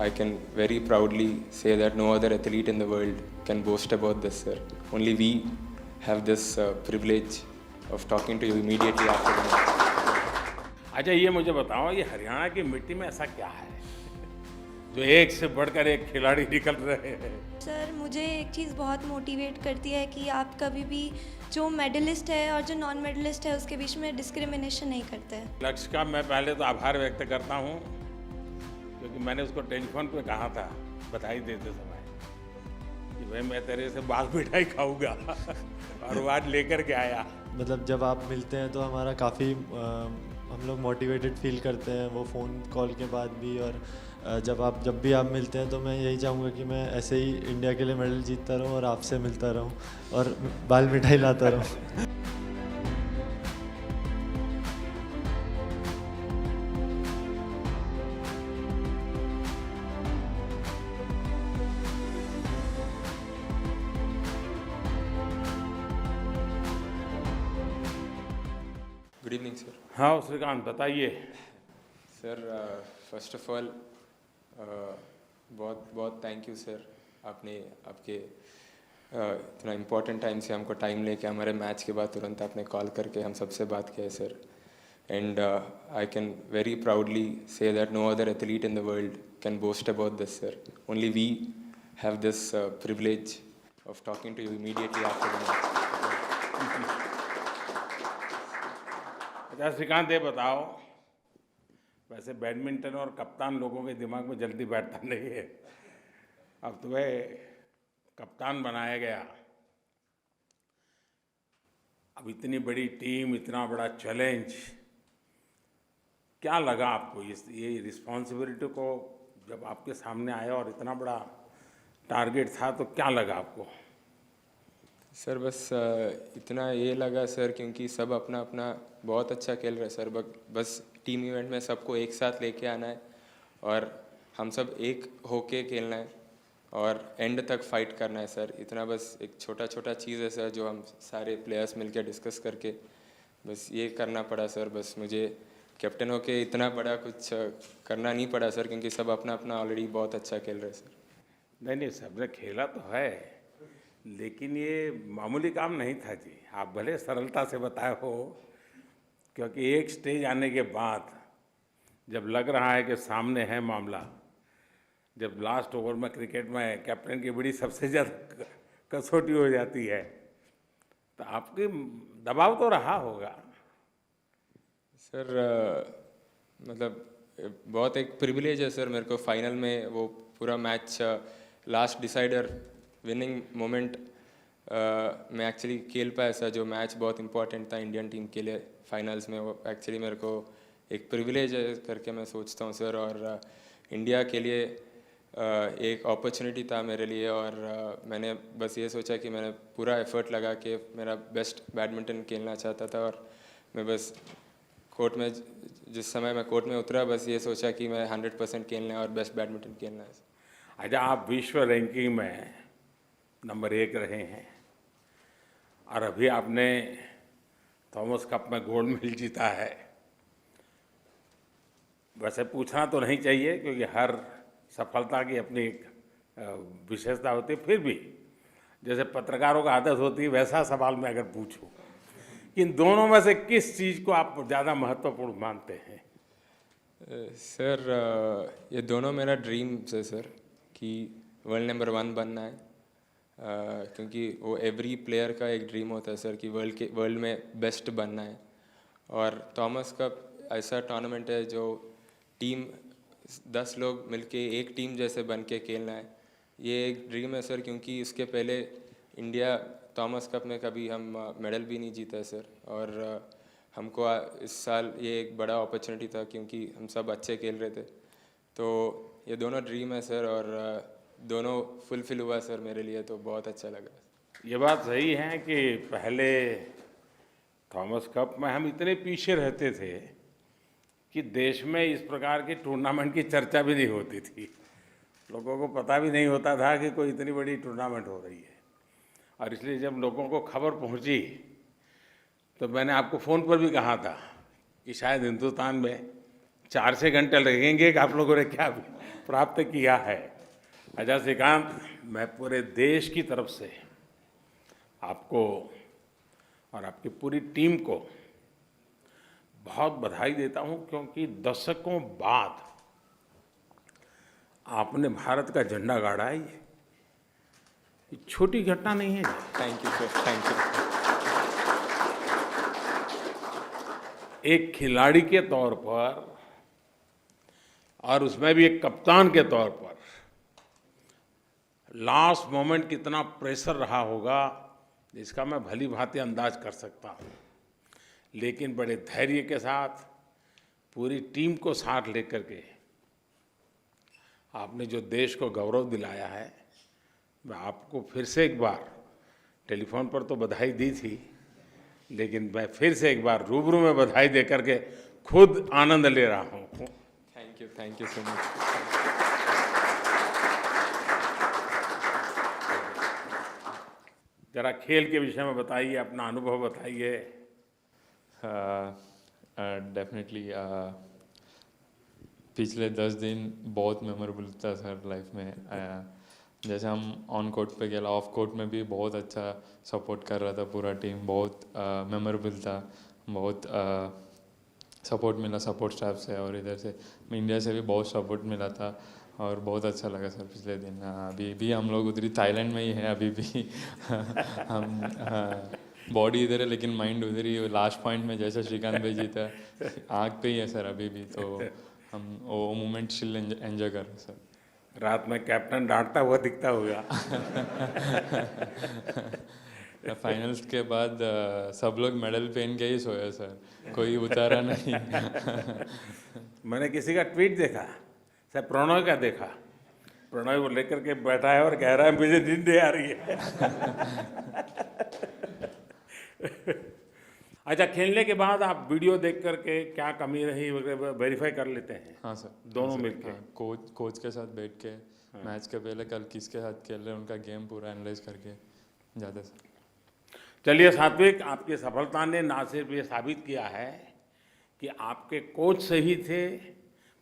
I can very proudly say that no other athlete in the world can boast about this, sir. Only we have this privilege of talking to you immediately after the match. अच्छा ये मुझे बताओ, ये हरियाणा की मिट्टी में ऐसा क्या है जो एक से बढ़कर एक खिलाड़ी निकल रहे हैं? सर मुझे एक चीज़ बहुत मोटिवेट करती है कि आप कभी भी जो मेडलिस्ट है और जो नॉन मेडलिस्ट है उसके बीच में डिस्क्रिमिनेशन नहीं करते हैं। लक्ष्य का मैं पहले तो आभार व्यक्त करता हूँ, क्योंकि मैंने उसको टेलीफोन पे कहा था बधाई देते समय कि भाई मैं तेरे से बाल मिठाई खाऊंगा और वो आज लेकर के आया। मतलब जब आप मिलते हैं तो हमारा काफ़ी हम लोग मोटिवेटेड फील करते हैं, वो फ़ोन कॉल के बाद भी। और जब भी आप मिलते हैं तो मैं यही चाहूँगा कि मैं ऐसे ही इंडिया के लिए मेडल जीतता रहूँ और आपसे मिलता रहूँ और बाल मिठाई लाता रहूँ। Good evening, sir. हाँ श्रीकांत बताइए। सर फर्स्ट ऑफ ऑल बहुत बहुत थैंक यू सर, आपने आपके इतना इम्पोर्टेंट टाइम से हमको टाइम लेके हमारे मैच के बाद तुरंत आपने कॉल करके हम सबसे बात किया है sir. And I can very proudly say that no other athlete in the world can boast about this sir. Only we have this privilege of talking to you immediately after the match. अच्छा श्रीकांत ये बताओ, वैसे badminton और कप्तान लोगों के दिमाग में जल्दी बैठता नहीं है, अब तुम्हें कप्तान बनाया गया, अब इतनी बड़ी टीम, इतना बड़ा चैलेंज, क्या लगा आपको ये रिस्पॉन्सिबिलिटी को जब आपके सामने आया और इतना बड़ा टारगेट था तो क्या लगा आपको? सर बस इतना ये लगा सर, क्योंकि सब अपना अपना बहुत अच्छा खेल रहे हैं सर। बस टीम इवेंट में सबको एक साथ लेके आना है और हम सब एक होके खेलना है और एंड तक फाइट करना है सर। इतना बस एक छोटा छोटा चीज़ है सर जो हम सारे प्लेयर्स मिलके डिस्कस करके बस ये करना पड़ा सर। बस मुझे कैप्टन होके इतना बड़ा कुछ करना नहीं पड़ा सर, क्योंकि सब अपना अपना ऑलरेडी बहुत अच्छा खेल रहे हैं सर। नहीं सबने खेला तो है, लेकिन ये मामूली काम नहीं था जी। आप भले सरलता से बताए हो, क्योंकि एक स्टेज आने के बाद जब लग रहा है कि सामने है मामला, जब लास्ट ओवर में क्रिकेट में कैप्टन की बड़ी सबसे ज़्यादा कसौटी हो जाती है, तो आपकी दबाव तो रहा होगा सर। मतलब बहुत एक प्रिविलेज है सर मेरे को, फाइनल में वो पूरा match last decider winning moment मैं एक्चुअली खेल पाया सर। जो मैच बहुत इंपॉर्टेंट था इंडियन टीम के लिए फाइनल्स में, वो एक्चुअली मेरे को एक प्रिविलेज है करके मैं सोचता हूँ सर। और इंडिया के लिए एक अपॉर्चुनिटी था मेरे लिए, और मैंने बस ये सोचा कि मैंने पूरा एफर्ट लगा के मेरा बेस्ट बैडमिंटन खेलना चाहता था। और मैं बस कोर्ट में जिस समय मैं कोर्ट में उतरा, बस ये सोचा कि मैं 100% खेलना है और बेस्ट बैडमिंटन खेलना है। अच्छा, आप विश्व रैंकिंग में नंबर 1 रहे हैं और अभी आपने थॉमस कप में गोल्ड मेडल जीता है। वैसे पूछना तो नहीं चाहिए, क्योंकि हर सफलता की अपनी एक विशेषता होती है, फिर भी जैसे पत्रकारों का आदत होती है वैसा सवाल मैं अगर पूछूं, इन दोनों में से किस चीज़ को आप ज़्यादा महत्वपूर्ण मानते हैं? सर ये दोनों मेरा ड्रीम है सर, कि वर्ल्ड नंबर 1 बनना है। क्योंकि वो एवरी प्लेयर का एक ड्रीम होता है सर कि वर्ल्ड में बेस्ट बनना है। और थॉमस कप ऐसा टूर्नामेंट है जो टीम 10 लोग मिलके एक टीम जैसे बन के खेलना है। ये एक ड्रीम है सर, क्योंकि इसके पहले इंडिया थॉमस कप में कभी हम मेडल भी नहीं जीता है सर। और हमको इस साल ये एक बड़ा अपॉर्चुनिटी था, क्योंकि हम सब अच्छे खेल रहे थे। तो ये दोनों ड्रीम है सर, और दोनों फुलफिल हुआ सर मेरे लिए, तो बहुत अच्छा लगा। ये बात सही है कि पहले थॉमस कप में हम इतने पीछे रहते थे कि देश में इस प्रकार के टूर्नामेंट की चर्चा भी नहीं होती थी। लोगों को पता भी नहीं होता था कि कोई इतनी बड़ी टूर्नामेंट हो रही है। और इसलिए जब लोगों को खबर पहुंची तो मैंने आपको फ़ोन पर भी कहा था कि शायद हिंदुस्तान में 4-6 घंटे लगेंगे कि आप लोगों ने क्या प्राप्त किया है। अच्छा श्रीकांत, मैं पूरे देश की तरफ से आपको और आपकी पूरी टीम को बहुत बधाई देता हूं, क्योंकि दशकों बाद आपने भारत का झंडा गाड़ा है। ये छोटी घटना नहीं है। Thank you sir, thank you. एक खिलाड़ी के तौर पर और उसमें भी एक कप्तान के तौर पर लास्ट मोमेंट कितना प्रेशर रहा होगा, इसका मैं भली भांति अंदाज कर सकता हूँ। लेकिन बड़े धैर्य के साथ पूरी टीम को साथ लेकर के आपने जो देश को गौरव दिलाया है, मैं आपको फिर से एक बार, टेलीफोन पर तो बधाई दी थी, लेकिन मैं फिर से एक बार रूबरू में बधाई दे करके खुद आनंद ले रहा हूँ। Thank you so much. जरा खेल के विषय में बताइए, अपना अनुभव बताइए। डेफिनेटली पिछले 10 दिन बहुत मेमोरेबल था सर लाइफ में। जैसे हम ऑन कोर्ट पे गया, ऑफ कोर्ट में भी बहुत अच्छा सपोर्ट कर रहा था पूरा टीम, बहुत मेमोरेबल था, बहुत सपोर्ट मिला सपोर्ट स्टाफ से, और इधर से इंडिया से भी बहुत सपोर्ट मिला था और बहुत अच्छा लगा सर पिछले दिन। अभी भी हम लोग उधर थाईलैंड में ही हैं अभी भी। हम बॉडी इधर है लेकिन माइंड उधर ही। लास्ट पॉइंट में जैसे श्रीकांत भाई जीता, आँख पे ही है सर अभी भी, तो हम वो मोमेंट स्टिल एंजॉय कर रहे हैं सर। रात में कैप्टन डांटता हुआ दिखता होगा। फाइनल्स के बाद सब लोग मेडल पहन के ही सोए सर, कोई उतारा नहीं। मैंने किसी का ट्वीट देखा, सर प्रणय का देखा, प्रणय वो लेकर के बैठा है और कह रहा है मुझे नींद नहीं आ रही है। अच्छा, खेलने के बाद आप वीडियो देख करके क्या कमी रही वगैरह वेरीफाई कर लेते हैं? हाँ सर, दोनों मिलके? हाँ, कोच के साथ बैठ के मैच के पहले कल किसके साथ खेल रहे हैं उनका गेम पूरा एनालाइज करके जाते सर। चलिए सात्विक, आपकी सफलता ने ना सिर्फ ये साबित किया है कि आपके कोच सही थे,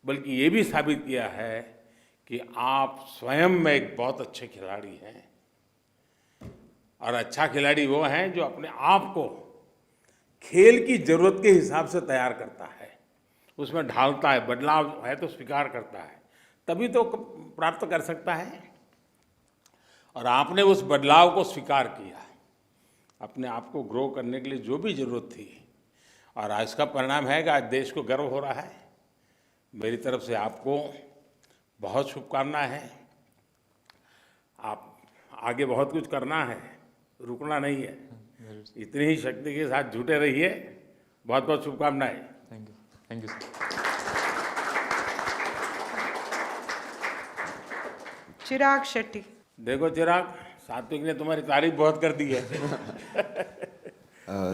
बल्कि ये भी साबित किया है कि आप स्वयं में एक बहुत अच्छे खिलाड़ी हैं। और अच्छा खिलाड़ी वो हैं जो अपने आप को खेल की जरूरत के हिसाब से तैयार करता है, उसमें ढालता है, बदलाव है तो स्वीकार करता है, तभी तो प्राप्त कर सकता है। और आपने उस बदलाव को स्वीकार किया, अपने आप को ग्रो करने के लिए जो भी जरूरत थी, और आज का परिणाम है कि आज देश को गर्व हो रहा है। मेरी तरफ से आपको बहुत शुभकामनाएं हैं। आप आगे बहुत कुछ करना है, रुकना नहीं है। इतनी ही शक्ति के साथ जुटे रहिए। बहुत बहुत शुभकामनाएं। Thank you sir. Chirag Shetty. देखो चिराग, सात्विक ने तुम्हारी तारीफ बहुत कर दी है।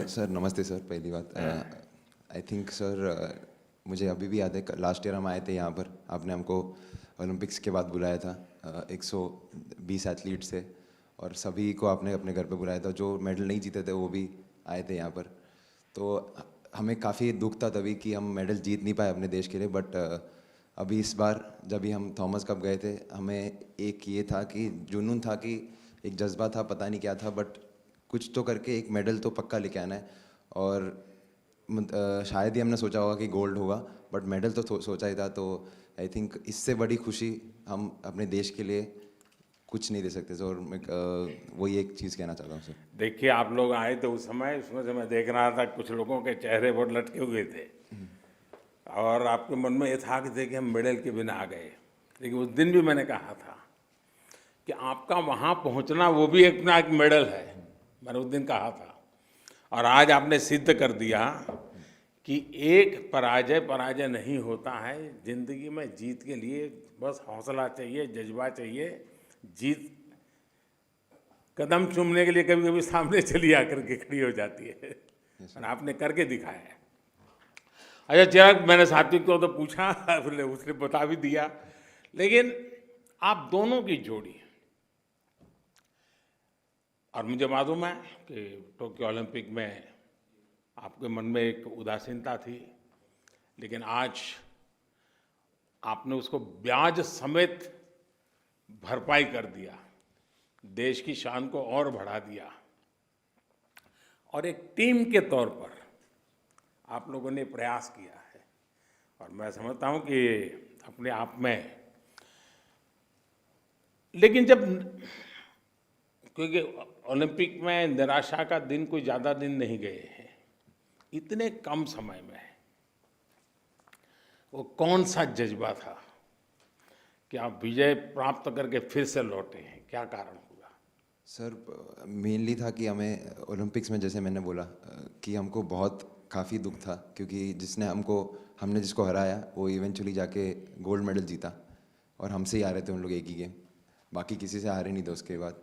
सर नमस्ते सर। पहली बात आई थिंक सर मुझे अभी भी याद है लास्ट ईयर हम आए थे यहाँ पर, आपने हमको ओलंपिक्स के बाद बुलाया था। 120 एथलीट्स थे और सभी को आपने अपने घर पे बुलाया था। जो मेडल नहीं जीते थे वो भी आए थे यहाँ पर। तो हमें काफ़ी दुख था तभी कि हम मेडल जीत नहीं पाए अपने देश के लिए। बट अभी इस बार जब भी हम थॉमस कप गए थे, हमें एक ये था कि जुनून था, कि एक जज्बा था, पता नहीं क्या था, बट कुछ तो करके एक मेडल तो पक्का लेके आना है। और शायद ही हमने सोचा होगा कि गोल्ड होगा, बट मेडल तो सोचा ही था। तो आई थिंक इससे बड़ी खुशी हम अपने देश के लिए कुछ नहीं दे सकते सर। और मैं वही एक चीज़ कहना चाहता हूँ सर। देखिए, आप लोग आए थे उस समय, उसमें से मैं देख रहा था कुछ लोगों के चेहरे बहुत लटके हुए थे और आपके मन में ये था कि देखिए हम मेडल के बिना आ गए। लेकिन उस दिन भी मैंने कहा था कि आपका वहाँ पहुँचना वो भी अपना एक मेडल है, मैंने उस दिन कहा था। और आज आपने सिद्ध कर दिया कि एक पराजय नहीं होता है जिंदगी में। जीत के लिए बस हौसला चाहिए, जज्बा चाहिए। जीत कदम चूमने के लिए कभी कभी सामने चली आकर के खड़ी हो जाती है, और आपने करके दिखाया है। अच्छा चिराग, मैंने सात्विक को तो पूछा, उसने बता भी दिया, लेकिन आप दोनों की जोड़ी, और मुझे मालूम है कि टोक्यो ओलंपिक में आपके मन में एक उदासीनता थी, लेकिन आज आपने उसको ब्याज समेत भरपाई कर दिया, देश की शान को और बढ़ा दिया, और एक टीम के तौर पर आप लोगों ने प्रयास किया है, और मैं समझता हूं कि अपने आप में, लेकिन जब, क्योंकि ओलंपिक में निराशा का दिन कोई ज़्यादा दिन नहीं गए हैं, इतने कम समय में वो कौन सा जज्बा था कि आप विजय प्राप्त करके फिर से लौटे हैं, क्या कारण हुआ? सर मेनली था कि हमें ओलंपिक्स में, जैसे मैंने बोला कि हमको बहुत काफ़ी दुख था, क्योंकि हमने जिसको हराया वो इवेंचुअली जाके गोल्ड मेडल जीता, और हमसे ही हारे थे उन लोग एक ही गेम, बाकी किसी से हारे नहीं थे उसके बाद।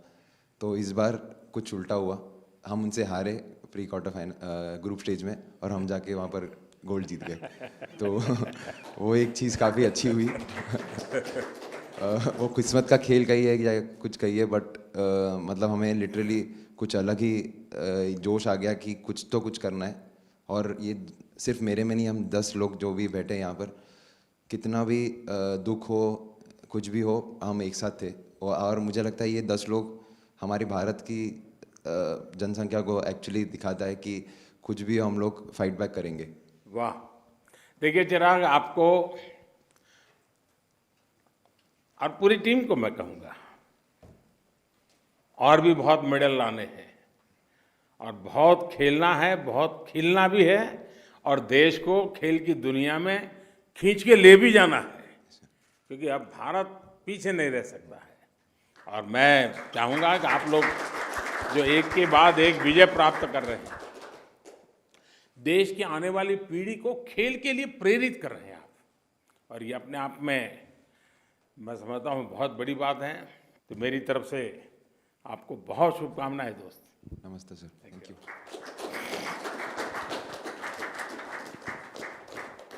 तो इस बार कुछ उल्टा हुआ, हम उनसे हारे pre quarter final group stage में, और हम जाके वहाँ पर गोल्ड जीत गए। तो वो एक चीज़ काफ़ी अच्छी हुई। वो किस्मत का खेल कही है या कुछ कही है, बट मतलब हमें लिटरली कुछ अलग ही जोश आ गया कि कुछ तो कुछ करना है। और ये सिर्फ मेरे में नहीं, हम 10 लोग जो भी बैठे हैं यहाँ पर, कितना भी दुख हो, कुछ भी हो, हम एक साथ थे। और मुझे लगता है ये 10 लोग हमारी भारत की जनसंख्या को एक्चुअली दिखाता है कि कुछ भी हो, हम लोग फाइट बैक करेंगे। वाह! देखिए चिराग, आपको और पूरी टीम को मैं कहूँगा, और भी बहुत मेडल लाने हैं, और बहुत खेलना है, बहुत खिलना भी है, और देश को खेल की दुनिया में खींच के ले भी जाना है, क्योंकि अब भारत पीछे नहीं रह सकता है। और मैं चाहूँगा कि आप लोग जो एक के बाद एक विजय प्राप्त कर रहे हैं, देश की आने वाली पीढ़ी को खेल के लिए प्रेरित कर रहे हैं आप, और ये अपने आप में मैं समझता हूँ बहुत बड़ी बात है। तो मेरी तरफ से आपको बहुत शुभकामनाएं दोस्त। नमस्ते सर, थैंक यू।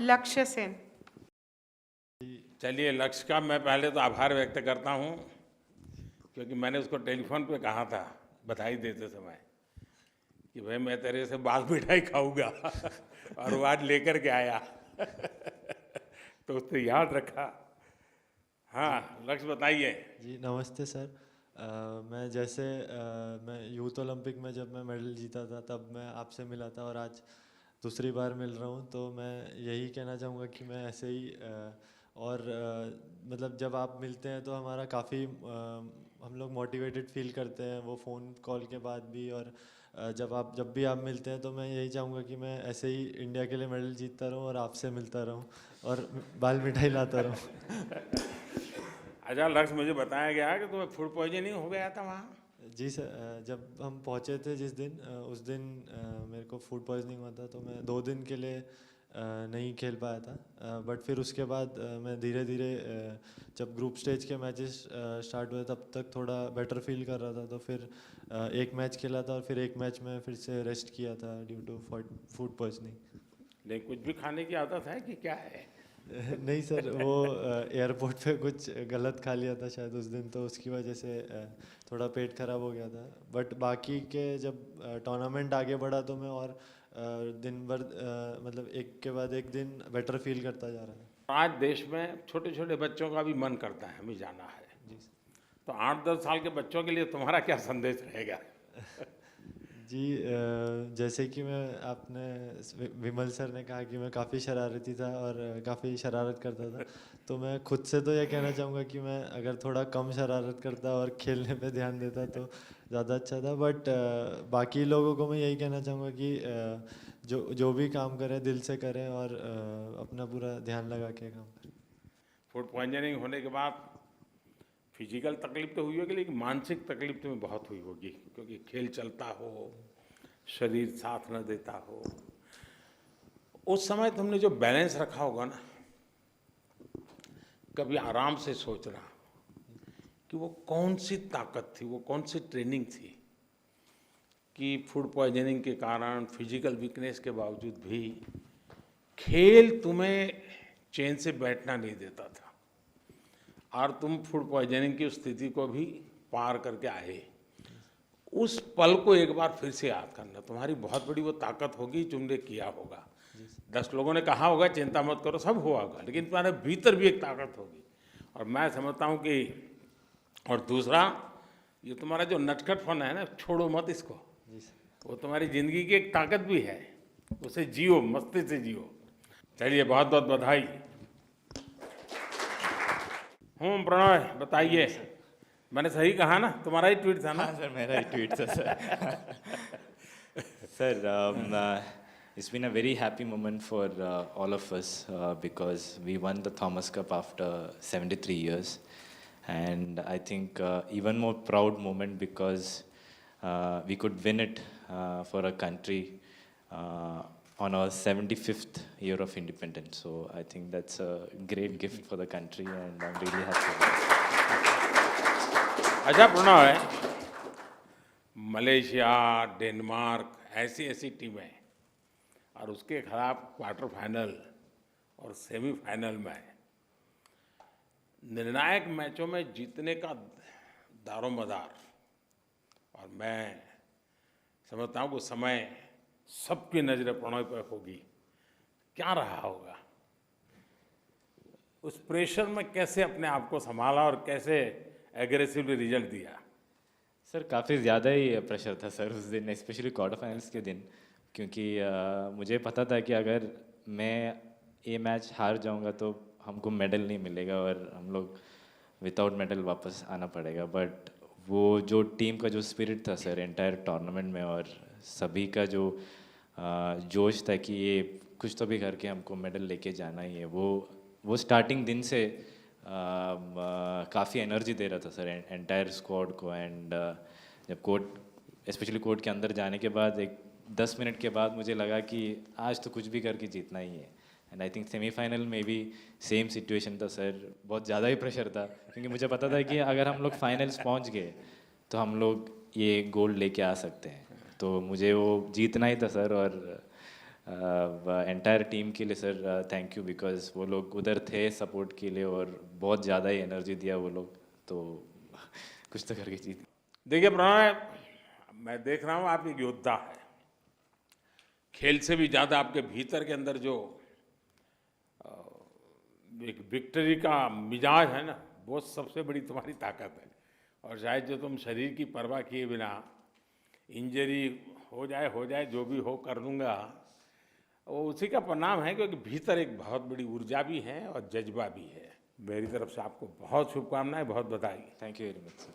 लक्ष्य सेन। चलिए, लक्ष्य का मैं पहले तो आभार व्यक्त करता हूँ, क्योंकि मैंने उसको टेलीफोन पे कहा था बधाई देते समय कि भाई मैं तेरे से बाल मिठाई खाऊंगा, और वो आज लेकर के आया। तो उसने याद रखा। हाँ लक्ष्य, बताइए। जी नमस्ते सर। मैं यूथ ओलंपिक में जब मैं मेडल जीता था तब मैं आपसे मिला था, और आज दूसरी बार मिल रहा हूँ। तो मैं यही कहना चाहूँगा कि मैं ऐसे ही मतलब जब आप मिलते हैं तो हमारा काफ़ी हम लोग मोटिवेटेड फील करते हैं, वो फ़ोन कॉल के बाद भी। और जब भी आप मिलते हैं तो मैं यही चाहूँगा कि मैं ऐसे ही इंडिया के लिए मेडल जीतता रहूँ, और आपसे मिलता रहूँ, और बाल मिठाई लाता रहूँ। अच्छा लक्ष्य, मुझे बताया गया कि तुम्हें फूड पॉइजनिंग हो गया था वहाँ। जी सर, जब हम पहुँचे थे जिस दिन, उस दिन मेरे को फूड पॉइजनिंग हुआ था, तो मैं 2 दिन के लिए नहीं खेल पाया था। बट फिर उसके बाद मैं धीरे धीरे जब ग्रुप स्टेज के मैचेस स्टार्ट हुए तब तक थोड़ा बेटर फील कर रहा था। तो फिर एक मैच खेला था, और फिर एक मैच में फिर से रेस्ट किया था ड्यू टू फूड पॉइजनिंग। लेकिन कुछ भी खाने की आदत है कि क्या है? नहीं सर, वो एयरपोर्ट पे कुछ गलत खा लिया था शायद उस दिन, तो उसकी वजह से थोड़ा पेट खराब हो गया था। बट बाकी के जब टूर्नामेंट आगे बढ़ा तो मैं और दिन भर मतलब एक के बाद एक दिन बेटर फील करता जा रहा था। आज देश में छोटे छोटे बच्चों का भी मन करता है हमें जाना है। जी तो 8-10 साल के बच्चों के लिए तुम्हारा क्या संदेश रहेगा? जी, जैसे कि आपने विमल सर ने कहा कि मैं काफ़ी शरारती था और काफ़ी शरारत करता था, तो मैं खुद से तो ये कहना चाहूँगा कि मैं अगर थोड़ा कम शरारत करता और खेलने पे ध्यान देता तो ज़्यादा अच्छा था। बट बाकी लोगों को मैं यही कहना चाहूँगा कि जो भी काम करें दिल से करें, और अपना पूरा ध्यान लगा के काम करें। फूड पॉइजनिंग होने के बाद फिजिकल तकलीफ तो हुई होगी, लेकिन मानसिक तकलीफ तुम्हें बहुत हुई होगी, क्योंकि खेल चलता हो, शरीर साथ न देता हो। उस समय तुमने जो बैलेंस रखा होगा ना, कभी आराम से सोचना कि वो कौन सी ताकत थी, वो कौन सी ट्रेनिंग थी कि फूड पॉइजनिंग के कारण, फिजिकल वीकनेस के बावजूद भी खेल तुम्हें चैन से बैठना नहीं देता था, और तुम फूड पॉइजनिंग की स्थिति को भी पार करके आए। उस पल को एक बार फिर से याद करना, तुम्हारी बहुत बड़ी वो ताकत होगी, तुमने किया होगा। 10 लोगों ने कहा होगा चिंता मत करो, सब हुआ होगा, लेकिन तुम्हारे भीतर भी एक ताकत होगी। और मैं समझता हूँ कि, और दूसरा, ये तुम्हारा जो नटखटपन है ना, छोड़ो मत इसको, वो तुम्हारी ज़िंदगी की एक ताकत भी है, उसे जियो, मस्ती से जियो। चलिए, बहुत बहुत बधाई। प्रणय बताइए, मैंने सही कहा ना? तुम्हारा ही ट्वीट था ना? हाँ सर, मेरा ही ट्वीट था sir. Sir, it's been a very happy moment for all of us because we won the Thomas Cup after 73 years. And I think even more proud moment because we could win it for a country on our 75th year of independence. So I think that's a great gift for the country and I'm really happy. अच्छा Pranay, Malaysia, Denmark, ऐसी ऐसी टीमें और उसके खिलाफ quarter final और semifinal में निर्णायक मैचों में जीतने का दारोमदार, और मैं समझता हूँ कि समय सबकी नज़रें प्रणय पर होगी, क्या रहा होगा? उस प्रेशर में कैसे अपने आप को संभाला और कैसे एग्रेसिवली रिजल्ट दिया? सर काफ़ी ज़्यादा ही प्रेशर था सर उस दिन, स्पेशली क्वार्टर फाइनल्स के दिन, क्योंकि मुझे पता था कि अगर मैं ये मैच हार जाऊंगा तो हमको मेडल नहीं मिलेगा और हम लोग विदाउट मेडल वापस आना पड़ेगा। बट वो जो टीम का जो स्पिरिट था सर एंटायर टूर्नामेंट में, और सभी का जो जोश था कि ये कुछ तो भी करके हमको मेडल लेके जाना ही है, वो स्टार्टिंग दिन से काफ़ी एनर्जी दे रहा था सर एंटायर स्क्वाड को। एंड जब कोर्ट स्पेशली कोर्ट के अंदर जाने के बाद एक 10 मिनट के बाद मुझे लगा कि आज तो कुछ भी करके जीतना ही है। एंड आई थिंक सेमीफाइनल में भी सेम सिचुएशन था सर, बहुत ज़्यादा ही प्रेशर था क्योंकि मुझे पता था कि अगर हम लोग फाइनल्स पहुंच गए तो हम लोग ये गोल्ड लेके आ सकते हैं, तो मुझे वो जीतना ही था सर। और एंटायर टीम के लिए सर थैंक यू, बिकॉज वो लोग उधर थे सपोर्ट के लिए और बहुत ज़्यादा ही एनर्जी दिया वो लोग, तो कुछ तो करके जीत। देखिए प्रणय, मैं देख रहा हूँ आप एक योद्धा है, खेल से भी ज़्यादा आपके भीतर के अंदर जो एक विक्ट्री का मिजाज है ना, वो सबसे बड़ी तुम्हारी ताकत है। और शायद जो तुम शरीर की परवाह किए बिना इंजरी हो जाए जो भी हो कर लूँगा, वो उसी का परिणाम है, क्योंकि भीतर एक बहुत बड़ी ऊर्जा भी है और जज्बा भी है। मेरी तरफ से आपको बहुत शुभकामनाएं, बहुत बधाई। Thank you very much sir.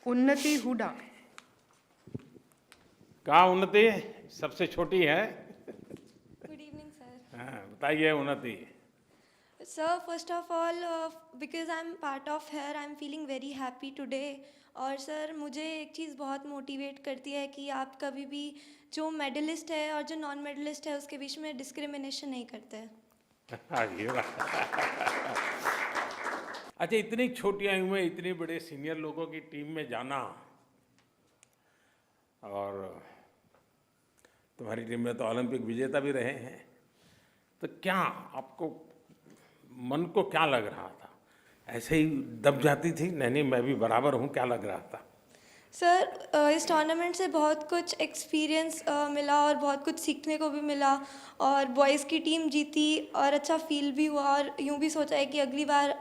Unnati Hooda. कहाँ उन्नति सबसे छोटी है? Good evening sir. हाँ, बताइए Unnati. Sir, first of all because I am part of here, I am feeling very happy today. और सर, मुझे एक चीज़ बहुत मोटिवेट करती है कि आप कभी भी जो मेडलिस्ट है और जो नॉन मेडलिस्ट है उसके बीच में डिस्क्रिमिनेशन नहीं करते हैं। अच्छा, इतनी छोटी आयु में इतने बड़े सीनियर लोगों की टीम में जाना, और तुम्हारी टीम में तो ओलंपिक विजेता भी रहे हैं, तो क्या आपको मन को क्या लग रहा था? ऐसे ही दब जाती थी, नहीं मैं भी बराबर हूँ, क्या लग रहा था? सर, इस टूर्नामेंट से बहुत कुछ एक्सपीरियंस मिला और बहुत कुछ सीखने को भी मिला, और बॉयज़ की टीम जीती और अच्छा फील भी हुआ, और यूँ भी सोचा है कि अगली बार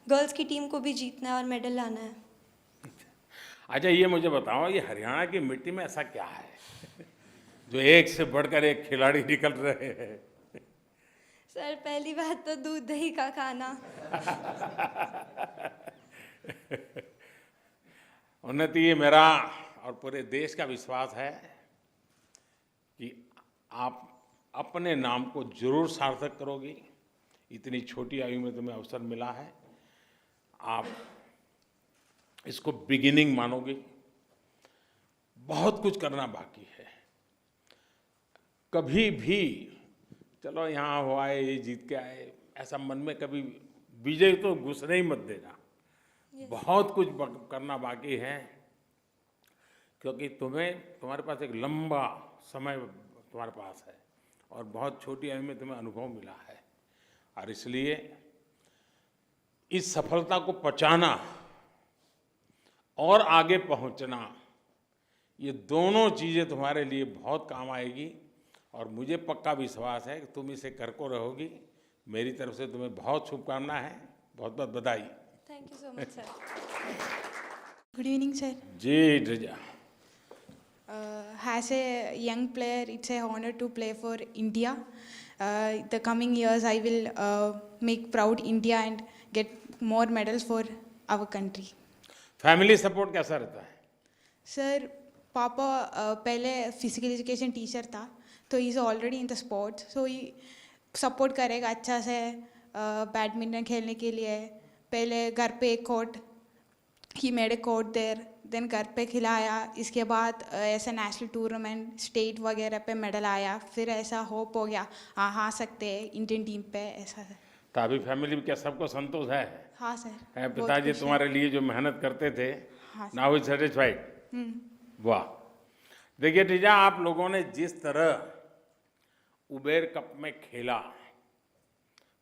गर्ल्स की टीम को भी जीतना है और मेडल लाना है। अच्छा, ये मुझे बताओ, ये हरियाणा की मिट्टी में ऐसा क्या है जो एक से बढ़कर एक खिलाड़ी निकल रहे हैं? सर, पहली बात तो दूध दही का खाना। उन्नति, ये मेरा और पूरे देश का विश्वास है कि आप अपने नाम को जरूर सार्थक करोगी। इतनी छोटी आयु में तुम्हें अवसर मिला है, आप इसको बिगिनिंग मानोगी। बहुत कुछ करना बाकी है। कभी भी चलो यहाँ हुआ है, ये जीत के आए, ऐसा मन में कभी विजय तो घुसने ही मत देना। बहुत कुछ करना बाकी है, क्योंकि तुम्हारे पास एक लंबा समय तुम्हारे पास है और बहुत छोटी आयु में तुम्हें अनुभव मिला है, और इसलिए इस सफलता को पचाना और आगे पहुंचना, ये दोनों चीज़ें तुम्हारे लिए बहुत काम आएगी और मुझे पक्का विश्वास है कि तुम इसे कर को रहोगी। मेरी तरफ से तुम्हें बहुत शुभकामना है, बहुत बहुत बधाई। Thank you so much sir. Good evening, sir. जी Drija. As a young player, it's an honor to play for India. The coming years, I will make proud India and get more medals for our country. Family support कैसा रहता है? Sir पापा पहले physical education teacher था, तो he is already in the sports, so he support करेगा अच्छा से बैडमिंटन खेलने के लिए। पहले घर पे एक court, he made a court there, then घर पे खिलाया। इसके बाद ऐसा नेशनल टूर्नामेंट स्टेट वगैरह पे मेडल आया, फिर ऐसा होप हो गया हाँ आ सकते हैं इंडियन टीम पे ऐसा। तो अभी फैमिली में क्या सबको संतोष है? हाँ सर। है बहुत पिताजी खुश तुम्हारे लिए जो मेहनत करते थे, हाँ सर। Now is satisfied? वाह। देखिए टीजा, आप लोगों ने जिस तरह उबेर कप में खेला,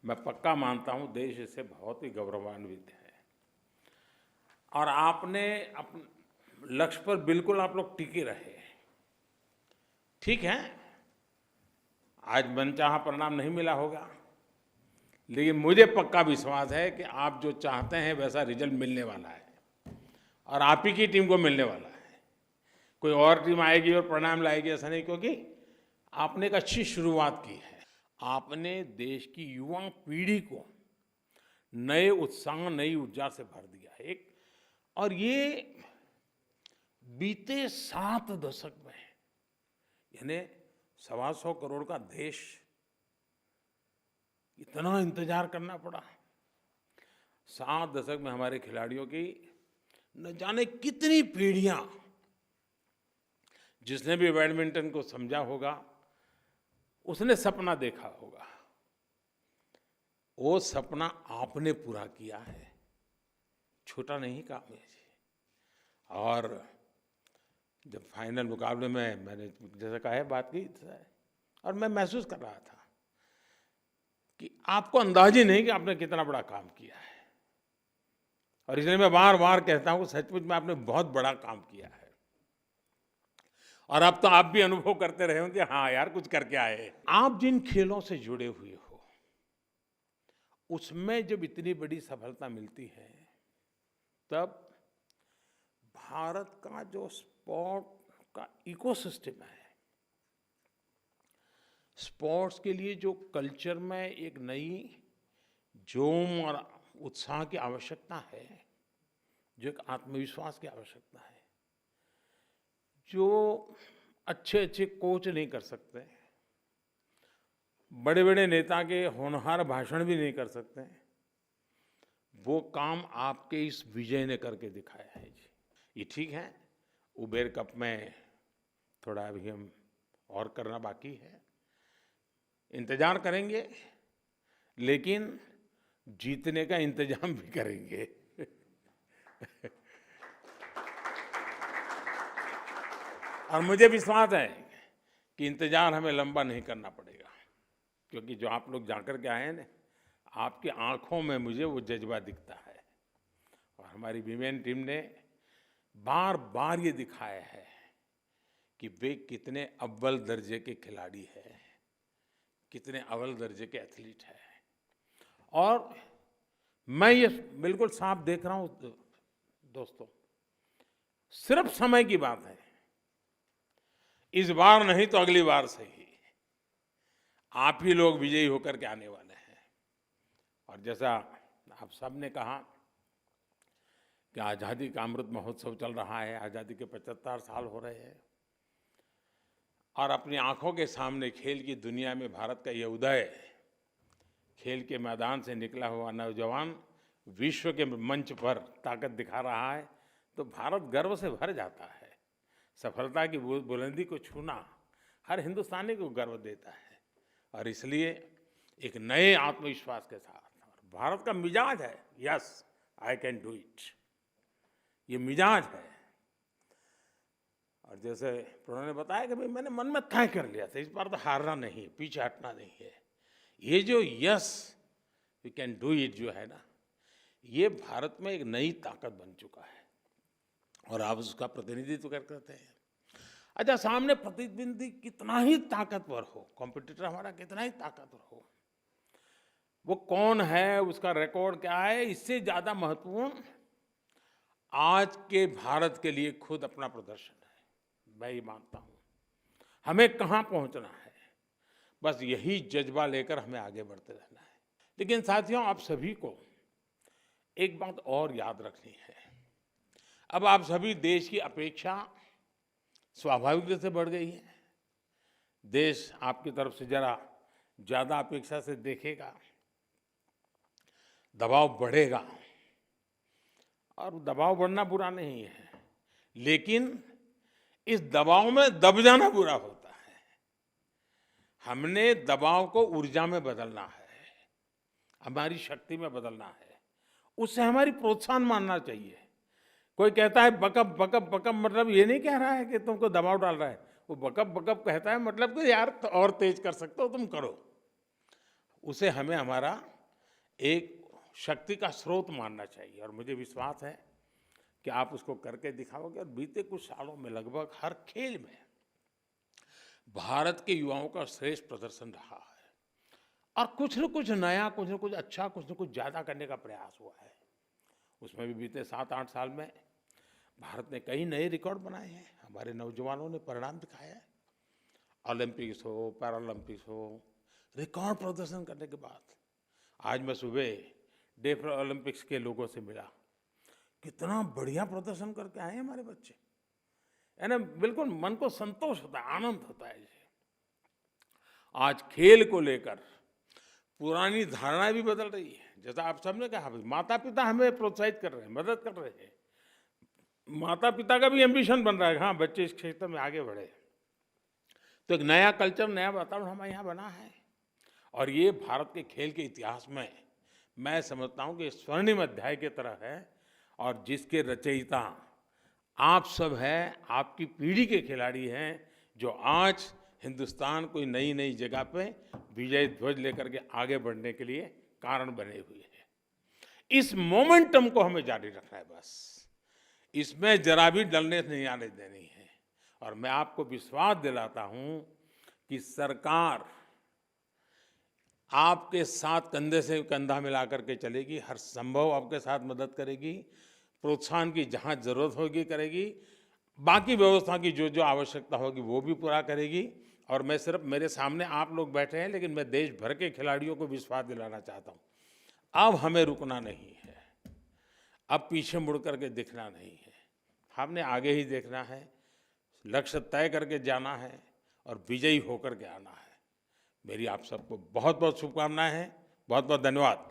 मैं पक्का मानता हूं देश इससे बहुत ही गौरवान्वित है। और आपने अपने लक्ष्य पर बिल्कुल आप लोग टिके रहे। ठीक है, आज मनचाहा परिणाम नहीं मिला होगा, लेकिन मुझे पक्का विश्वास है कि आप जो चाहते हैं वैसा रिजल्ट मिलने वाला है और आप ही की टीम को मिलने वाला है। कोई और टीम आएगी और परिणाम लाएगी ऐसा नहीं, क्योंकि आपने एक अच्छी शुरुआत की है। आपने देश की युवा पीढ़ी को नए उत्साह, नई ऊर्जा से भर दिया है। और ये बीते 7 दशक में, यानी 125 करोड़ का देश, इतना इंतजार करना पड़ा। 7 दशक में हमारे खिलाड़ियों की न जाने कितनी पीढ़ियां, जिसने भी बैडमिंटन को समझा होगा उसने सपना देखा होगा। वो सपना आपने पूरा किया है, छोटा नहीं काम है जी। और जब फाइनल मुकाबले में मैंने जैसे कहा है बात की, और मैं महसूस कर रहा था कि आपको अंदाज ही नहीं कि आपने कितना बड़ा काम किया है। और इसलिए मैं बार बार कहता हूँ सचमुच में आपने बहुत बड़ा काम किया है। और अब तो आप भी अनुभव करते रहे होंगे, हाँ यार कुछ करके आए। आप जिन खेलों से जुड़े हुए हो उसमें जब इतनी बड़ी सफलता मिलती है, तब भारत का जो स्पोर्ट का इकोसिस्टम है, स्पोर्ट्स के लिए जो कल्चर में एक नई जोम और उत्साह की आवश्यकता है, जो एक आत्मविश्वास की आवश्यकता है, जो अच्छे अच्छे कोच नहीं कर सकते, बड़े बड़े नेता के होनहार भाषण भी नहीं कर सकते, वो काम आपके इस विजय ने करके दिखाया है जी। ये ठीक है, उबेर कप में थोड़ा अभी हम और करना बाकी है, इंतजार करेंगे, लेकिन जीतने का इंतजाम भी करेंगे। और मुझे विश्वास है कि इंतजार हमें लंबा नहीं करना पड़ेगा, क्योंकि जो आप लोग जाकर के आए हैं ना, आपकी आंखों में मुझे वो जज्बा दिखता है। और हमारी विमेन टीम ने बार बार ये दिखाया है कि वे कितने अव्वल दर्जे के खिलाड़ी हैं, कितने अव्वल दर्जे के एथलीट हैं। और मैं ये बिल्कुल साफ देख रहा हूँ दोस्तों, सिर्फ समय की बात है। इस बार नहीं तो अगली बार से ही आप ही लोग विजयी होकर के आने वाले हैं। और जैसा आप सब ने कहा कि आज़ादी का अमृत महोत्सव चल रहा है, आज़ादी के 75 साल हो रहे हैं, और अपनी आंखों के सामने खेल की दुनिया में भारत का ये उदय, खेल के मैदान से निकला हुआ नौजवान विश्व के मंच पर ताकत दिखा रहा है, तो भारत गर्व से भर जाता है। सफलता की बुलंदी को छूना हर हिंदुस्तानी को गर्व देता है। और इसलिए एक नए आत्मविश्वास के साथ, और भारत का मिजाज है, yes I can do it, ये मिजाज है। और जैसे उन्होंने बताया कि भाई मैंने मन में तय कर लिया था, इस बार तो हारना नहीं है, पीछे हटना नहीं है। ये जो yes we can do it जो है ना, ये भारत में एक नई ताकत बन चुका है और आप उसका प्रतिनिधित्व करते हैं। अच्छा, सामने प्रतिद्वंदी कितना ही ताकतवर हो, कॉम्पिटिटर हमारा कितना ही ताकतवर हो, वो कौन है, उसका रिकॉर्ड क्या है, इससे ज्यादा महत्वपूर्ण आज के भारत के लिए खुद अपना प्रदर्शन है। मैं ये मानता हूं हमें कहां पहुंचना है, बस यही जज्बा लेकर हमें आगे बढ़ते रहना है। लेकिन साथियों, आप सभी को एक बात और याद रखनी है। अब आप सभी देश की अपेक्षा स्वाभाविक रूप से बढ़ गई है। देश आपकी तरफ से जरा ज्यादा अपेक्षा से देखेगा, दबाव बढ़ेगा, और दबाव बढ़ना बुरा नहीं है, लेकिन इस दबाव में दब जाना बुरा होता है। हमने दबाव को ऊर्जा में बदलना है, हमारी शक्ति में बदलना है, उससे हमारी प्रोत्साहन मानना चाहिए। कोई कहता है बकअप बकअप बकअप, मतलब ये नहीं कह रहा है कि तुमको दबाव डाल रहा है, वो बकअप बकअप कहता है मतलब कि यार तो और तेज कर सकते हो, तुम करो। उसे हमें हमारा एक शक्ति का स्रोत मानना चाहिए, और मुझे विश्वास है कि आप उसको करके दिखाओगे। और बीते कुछ सालों में लगभग हर खेल में भारत के युवाओं का श्रेष्ठ प्रदर्शन रहा है, और कुछ न कुछ नया, कुछ न कुछ अच्छा, कुछ न कुछ ज्यादा करने का प्रयास हुआ है। उसमें भी बीते 7-8 साल में भारत ने कई नए रिकॉर्ड बनाए हैं, हमारे नौजवानों ने परिणाम दिखाया है। ओलंपिक्स हो, पैरालंपिक्स हो, रिकॉर्ड प्रदर्शन करने के बाद आज मैं सुबह डेफ ओलंपिक्स के लोगों से मिला, कितना बढ़िया प्रदर्शन करके आए हैं हमारे बच्चे, है ना। बिल्कुल मन को संतोष होता है, आनंद होता है। आज खेल को लेकर पुरानी धारणाएं भी बदल रही है। जैसा आप सबने कहा, माता पिता हमें प्रोत्साहित कर रहे हैं, मदद कर रहे हैं, माता पिता का भी एम्बिशन बन रहा है, हाँ बच्चे इस क्षेत्र में आगे बढ़े। तो एक नया कल्चर, नया वातावरण हमारे यहाँ बना है, और ये भारत के खेल के इतिहास में मैं समझता हूँ कि स्वर्णिम अध्याय की तरह है, और जिसके रचयिता आप सब हैं, आपकी पीढ़ी के खिलाड़ी हैं, जो आज हिंदुस्तान को नई नई जगह पे विजय ध्वज लेकर के आगे बढ़ने के लिए कारण बने हुए हैं। इस मोमेंटम को हमें जारी रखना है, बस इसमें जरा भी डलने नहीं आने देनी है। और मैं आपको विश्वास दिलाता हूं कि सरकार आपके साथ कंधे से कंधा मिलाकर के चलेगी, हर संभव आपके साथ मदद करेगी, प्रोत्साहन की जहां जरूरत होगी करेगी, बाकी व्यवस्था की जो जो आवश्यकता होगी वो भी पूरा करेगी। और मैं सिर्फ, मेरे सामने आप लोग बैठे हैं, लेकिन मैं देश भर के खिलाड़ियों को विश्वास दिलाना चाहता हूं, अब हमें रुकना नहीं है, अब पीछे मुड़ करके दिखना नहीं है, हमने आगे ही देखना है, लक्ष्य तय करके जाना है और विजयी होकर के आना है। मेरी आप सबको बहुत बहुत शुभकामनाएं हैं, बहुत बहुत धन्यवाद।